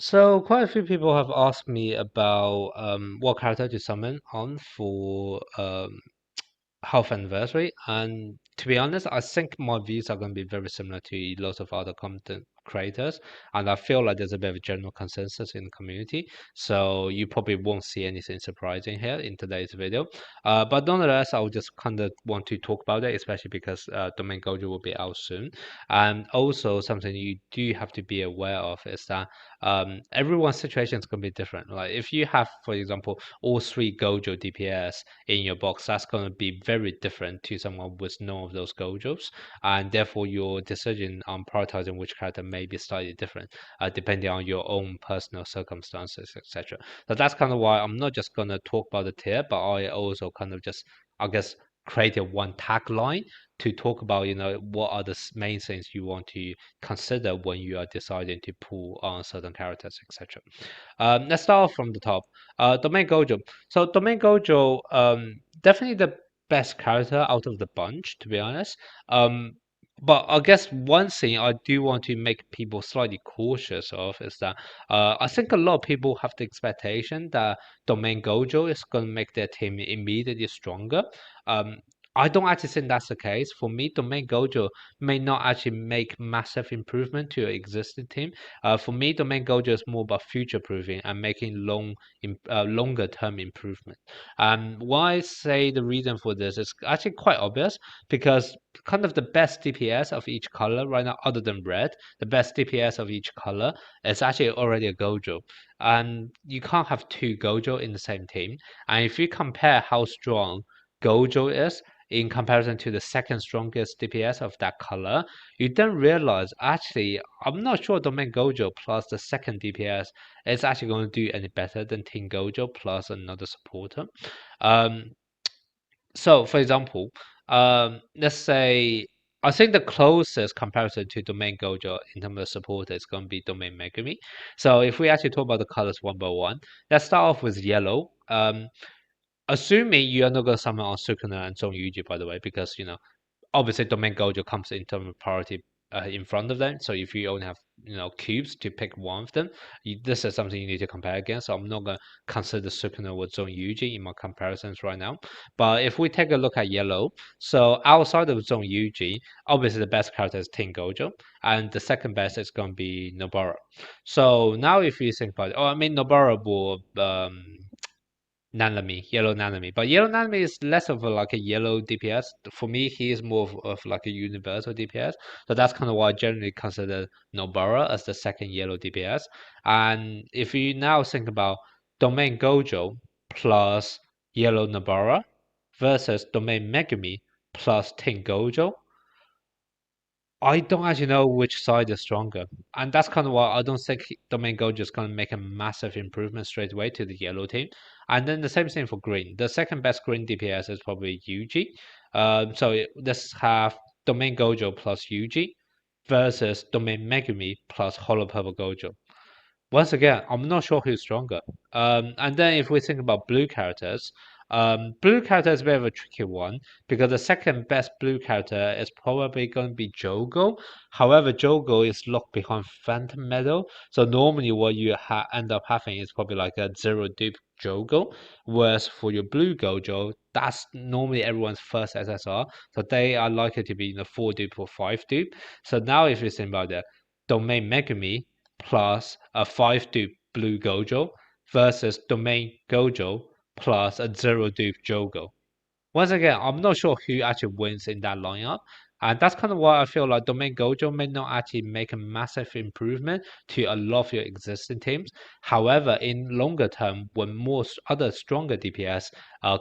So quite a few people have asked me about what character to summon on for half anniversary, and to be honest, I think my views are going to be very similar to lots of other content creators, and I feel like there's a bit of a general consensus in the community. So you probably won't see anything surprising here in today's video. But nonetheless, I will just kind of want to talk about it, especially because Domain Gojo will be out soon, and also something you do have to be aware of is that everyone's situation is going to be different. Like if you have, for example, all three Gojo DPS in your box, that's going to be very different to someone with none of those Gojos, and therefore your decision on prioritizing which character may be slightly different, depending on your own personal circumstances, etc. So that's kind of why I'm not just going to talk about the tier, but I also kind of just, I guess, created one tagline to talk about, what are the main things you want to consider when you are deciding to pull on certain characters, etc. Let's start off from the top. Domain Gojo. So Domain Gojo, definitely the best character out of the bunch, to be honest. But I guess one thing I do want to make people slightly cautious of is that I think a lot of people have the expectation that Domain Gojo is going to make their team immediately stronger. Um, I don't actually think that's the case. For me, Domain Gojo may not actually make massive improvement to your existing team. For me, Domain Gojo is more about future proofing and making longer term improvement. Why I say the reason for this is actually quite obvious because kind of the best DPS of each color right now, other than red, the best DPS of each color is actually already a Gojo. And you can't have two Gojo in the same team. And if you compare how strong Gojo is in comparison to the second strongest DPS of that color, you then realize actually I'm not sure Domain Gojo plus the second DPS is actually going to do any better than Team Gojo plus another supporter. Um, so, for example, let's say I think the closest comparison to Domain Gojo in terms of supporter is going to be Domain Megumi. So, if we actually talk about the colors one by one, let's start off with yellow. Assuming you are not going to summon on Sukuna and Zong Yuji, by the way, because obviously Domain Gojo comes in terms of priority in front of them. So if you only have cubes to pick one of them, this is something you need to compare against. So I'm not gonna consider Sukuna with Zone Yuji in my comparisons right now. But if we take a look at yellow, so outside of Zone Yuji, obviously the best character is Team Gojo, and the second best is gonna be Nobara. So now if you think about it, I mean Nobara will Nanami, yellow Nanami. But yellow Nanami is less of like a yellow DPS. For me, he is more of like a universal DPS. So that's kind of why I generally consider Nobara as the second yellow DPS. And if you now think about Domain Gojo plus yellow Nobara versus Domain Megumi plus Tin Gojo, I don't actually know which side is stronger. And that's kind of why I don't think Domain Gojo is going to make a massive improvement straight away to the yellow team. And then the same thing for green. The second best green DPS is probably Yuji. Let's have Domain Gojo plus Yuji versus Domain Megumi plus Hollow Purple Gojo. Once again, I'm not sure who's stronger. And then if we think about blue character is a bit of a tricky one because the second best blue character is probably going to be Jogo. However, Jogo is locked behind Phantom Metal, so normally what you end up having is probably like a zero dupe Jogo, whereas for your blue Gojo, that's normally everyone's first SSR, so they are likely to be in the 4 dupe or 5 dupe. So now if you think about that, Domain Megami plus a 5 dupe blue Gojo versus Domain Gojo plus a 0 dupe Jogo. Once again, I'm not sure who actually wins in that lineup. And that's kind of why I feel like Domain Gojo may not actually make a massive improvement to a lot of your existing teams. However, in longer term, when more other stronger DPS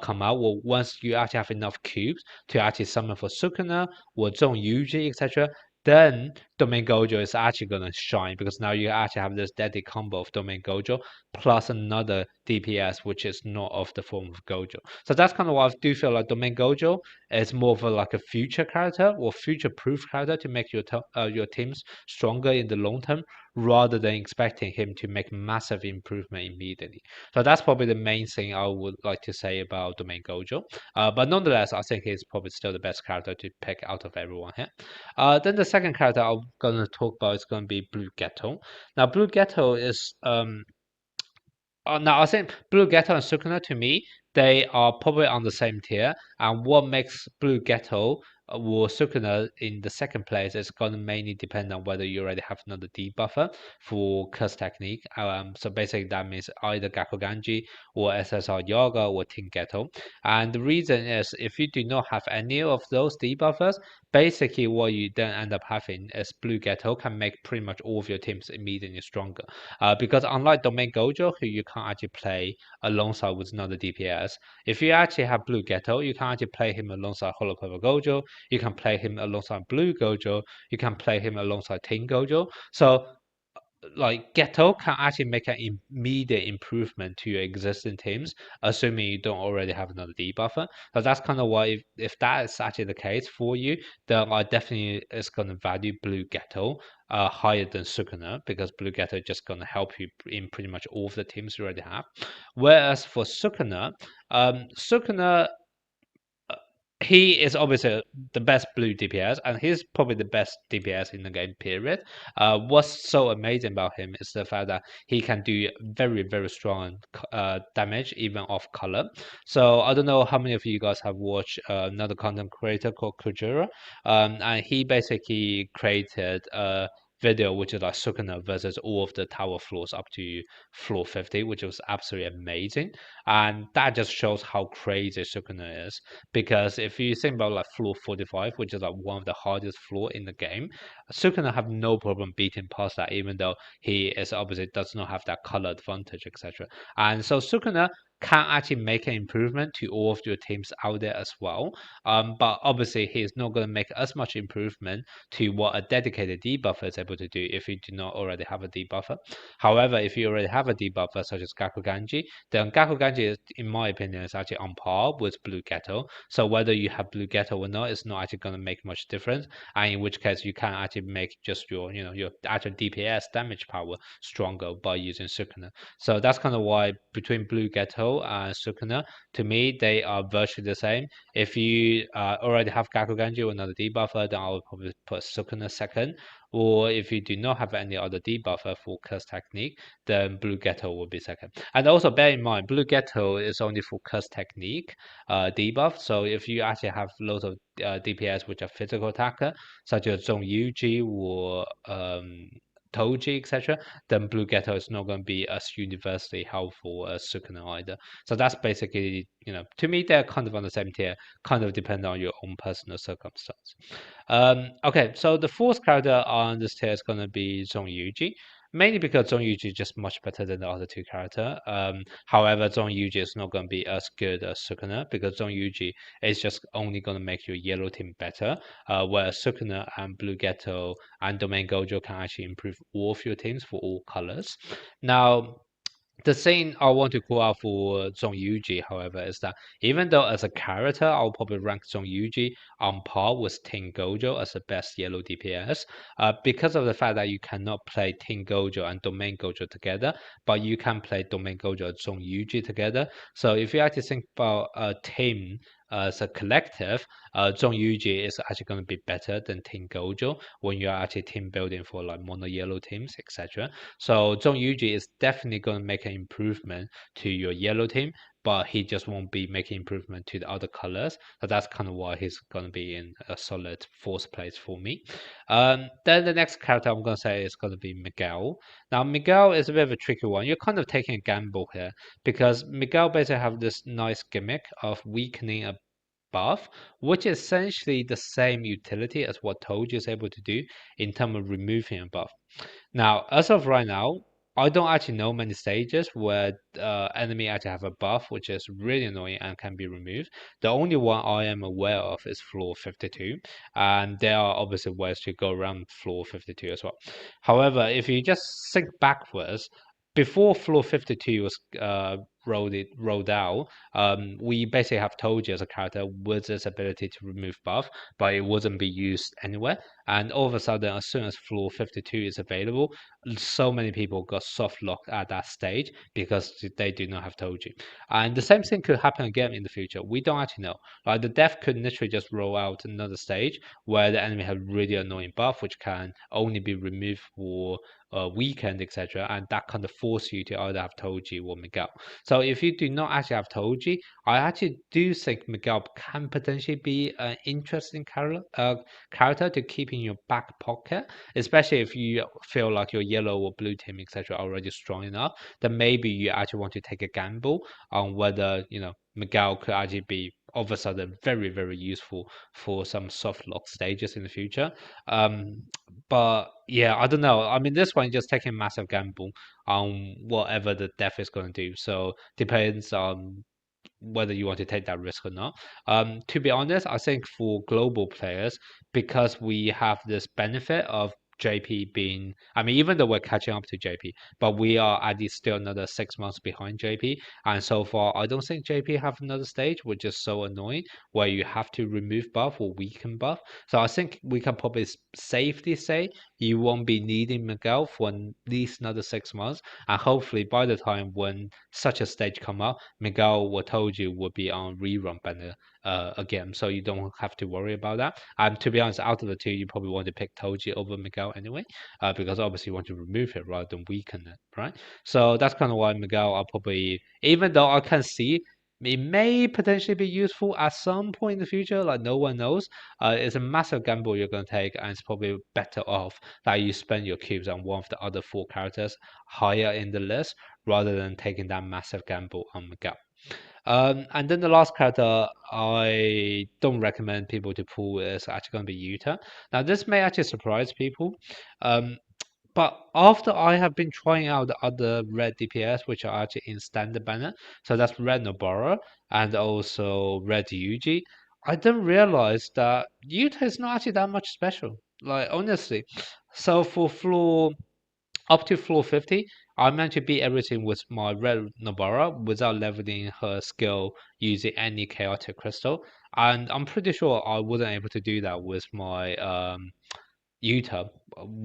come out, well, once you actually have enough cubes to actually summon for Sukuna or Zone Yuji, etc., then Domain Gojo is actually going to shine because now you actually have this deadly combo of Domain Gojo plus another DPS which is not of the form of Gojo. So that's kind of why I do feel like Domain Gojo is more of like a future character or future proof character to make your teams stronger in the long term rather than expecting him to make massive improvement immediately. So that's probably the main thing I would like to say about Domain Gojo. But nonetheless, I think he's probably still the best character to pick out of everyone here. Then the second character I'm gonna talk about is gonna be Blue Geto. Now, Blue Geto is now I think Blue Ghetto and Sukuna to me they are probably on the same tier. And what makes Blue Ghetto or Sukuna in the second place is going to mainly depend on whether you already have another debuffer for curse technique. So basically that means either Gakuganji or SSR Yoga or Team Ghetto. And the reason is if you do not have any of those debuffers, basically what you then end up having is Blue Ghetto can make pretty much all of your teams immediately stronger. Because unlike Domain Gojo, who you can't actually play alongside with another DPS, if you actually have Blue Ghetto, you can actually play him alongside Hollow Purple Gojo, you can play him alongside Blue Gojo, you can play him alongside Tin Gojo. So like Geto can actually make an immediate improvement to your existing teams, assuming you don't already have another debuffer. So that's kind of why if that is actually the case for you, then I definitely is going to value Blue Geto higher than Sukuna because Blue Geto is just going to help you in pretty much all of the teams you already have. Whereas for Sukuna, Sukuna he is obviously the best blue DPS, and he's probably the best DPS in the game, period. What's so amazing about him is the fact that he can do very, very strong damage, even off color. So I don't know how many of you guys have watched another content creator called Kujira, and he basically created a video which is like Sukuna versus all of the tower floors up to floor 50, which was absolutely amazing. And that just shows how crazy Sukuna is. Because if you think about like floor 45, which is like one of the hardest floor in the game, Sukuna have no problem beating past that, even though he is obviously does not have that color advantage, etc. And so Sukuna can actually make an improvement to all of your teams out there as well. But obviously he is not going to make as much improvement to what a dedicated debuffer is able to do if you do not already have a debuffer. However, if you already have a debuffer such as Gakuganji, then Gakuganji is, in my opinion, is actually on par with Blue Ghetto. So whether you have Blue Ghetto or not, it's not actually going to make much difference. And in which case, you can actually make just your, your actual DPS damage power stronger by using Sukuna. So that's kind of why between Blue Ghetto and Sukuna, to me, they are virtually the same. If you already have Gakuganji or another debuffer, then I would probably put Sukuna second. Or if you do not have any other debuffer for curse technique, then Blue Ghetto will be second. And also bear in mind, Blue Ghetto is only for curse technique debuff. So if you actually have loads of DPS which are physical attacker, such as Zong Yuji or Toji, etc., then Blue Ghetto is not going to be as universally helpful as Sukuna either. So that's basically, to me, they're kind of on the same tier, kind of depend on your own personal circumstance. Okay, so the fourth character on this tier is going to be Zong Yuji. Mainly because Zong Yuji is just much better than the other two characters. However, Zong Yuji is not going to be as good as Sukuna because Zong Yuji is just only going to make your yellow team better, whereas Sukuna and Blue Ghetto and Domain Gojo can actually improve all of your teams for all colors. Now, the thing I want to call out for Zong Yuji, however, is that even though as a character, I'll probably rank Zong Yuji on par with Tin Gojo as the best yellow DPS, because of the fact that you cannot play Tin Gojo and Domain Gojo together, but you can play Domain Gojo and Zong Yuji together. So if you actually think about a team as a collective, Zong Yuji is actually going to be better than Team Gojo when you are actually team building for like mono yellow teams, etc. So Zong Yuji is definitely going to make an improvement to your yellow team, but he just won't be making improvement to the other colors. So that's kind of why he's going to be in a solid fourth place for me. Then the next character I'm going to say is going to be Miguel. Now, Miguel is a bit of a tricky one. You're kind of taking a gamble here because Miguel basically have this nice gimmick of weakening a buff, which is essentially the same utility as what Toji is able to do in terms of removing a buff. Now, as of right now, I don't actually know many stages where enemy actually have a buff which is really annoying and can be removed. The only one I am aware of is floor 52, and there are obviously ways to go around floor 52 as well. However, if you just think backwards, before floor 52 was rolled out, we basically have Toji as a character with this ability to remove buff, but it wasn't be used anywhere. And all of a sudden, as soon as floor 52 is available, so many people got soft locked at that stage because they do not have Toji. And the same thing could happen again in the future. We don't actually know. Like the dev could literally just roll out another stage where the enemy have really annoying buff, which can only be removed for a weekend, etc. And that kind of force you to either have Toji or Miguel. So if you do not actually have Toji, I actually do think Miguel can potentially be an interesting character to keep in your back pocket, especially if you feel like your yellow or blue team, etc., are already strong enough. Then maybe you actually want to take a gamble on whether Miguel could actually be all of a sudden very, very useful for some soft lock stages in the future. But yeah, I don't know. I mean, this one just taking a massive gamble on whatever the death is going to do. So depends on whether you want to take that risk or not. To be honest, I think for global players, because we have this benefit of JP being, I mean, even though we're catching up to JP, but we are at least still another 6 months behind JP. And so far, I don't think JP have another stage, which is so annoying, where you have to remove buff or weaken buff. So I think we can probably safely say you won't be needing Miguel for at least another 6 months. And hopefully by the time when such a stage come up, Miguel, what told you, will be on rerun banner again, so you don't have to worry about that. And to be honest, out of the two, you probably want to pick Toji over Miguel anyway, because obviously you want to remove it rather than weaken it, right? So that's kind of why Miguel are probably, even though I can see it may potentially be useful at some point in the future, like no one knows. It's a massive gamble you're going to take, and it's probably better off that you spend your cubes on one of the other four characters higher in the list rather than taking that massive gamble on Miguel. And then the last character I don't recommend people to pull is actually going to be Yuta. Now, this may actually surprise people, um, but after I have been trying out the other red DPS, which are actually in standard banner, so that's red Nobara and also red Yuji, I didn't realize that Yuta is not actually that much special. Like, honestly. So for floor up to floor 50, I managed to beat everything with my red Nobara without leveling her skill using any chaotic crystal. And I'm pretty sure I wasn't able to do that with my Yuta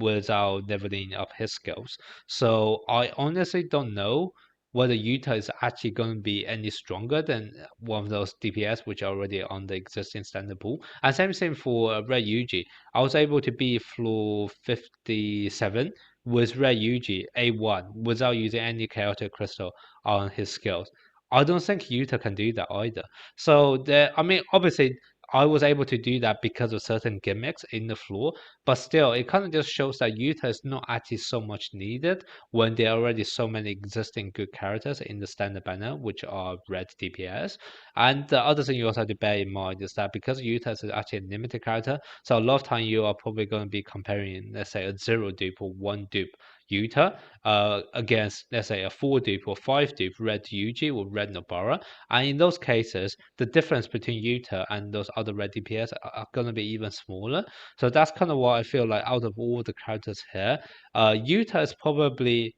without leveling up his skills. So I honestly don't know whether Yuta is actually going to be any stronger than one of those DPS which are already on the existing standard pool. And same thing for Red Yuji. I was able to beat floor 57 with Red Yuji A1 without using any chaotic crystal on his skills. I don't think Yuta can do that either. So there, I mean, obviously I was able to do that because of certain gimmicks in the floor, but still, it kind of just shows that Yuta is not actually so much needed when there are already so many existing good characters in the standard banner, which are red DPS. And the other thing you also have to bear in mind is that because Yuta is actually a limited character, so a lot of time you are probably going to be comparing, let's say, a zero dupe or one dupe Yuta against, let's say, a four dupe or five dupe red Yuji or red Nobara. And in those cases, the difference between Yuta and those other red DPS are going to be even smaller. So that's kind of why I feel like out of all the characters here, Yuta is probably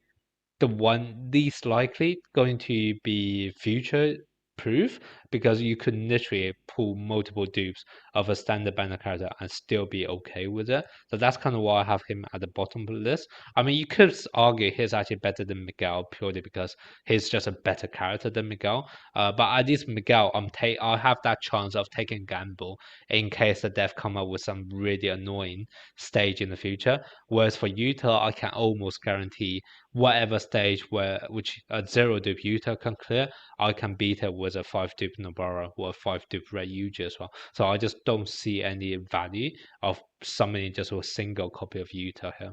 the one least likely going to be future proof because you could literally pull multiple dupes of a standard banner character and still be okay with it. So that's kind of why I have him at the bottom of the list. I mean, you could argue he's actually better than Miguel purely because he's just a better character than Miguel. But at least Miguel, I have that chance of taking gamble in case the dev come up with some really annoying stage in the future. Whereas for Yuta, I can almost guarantee whatever stage which a zero dupe Yuta can clear, I can beat it with a five dupe Nobara or a five dupe Red Yuji as well. So I just don't see any value of summoning just a single copy of Yuta here.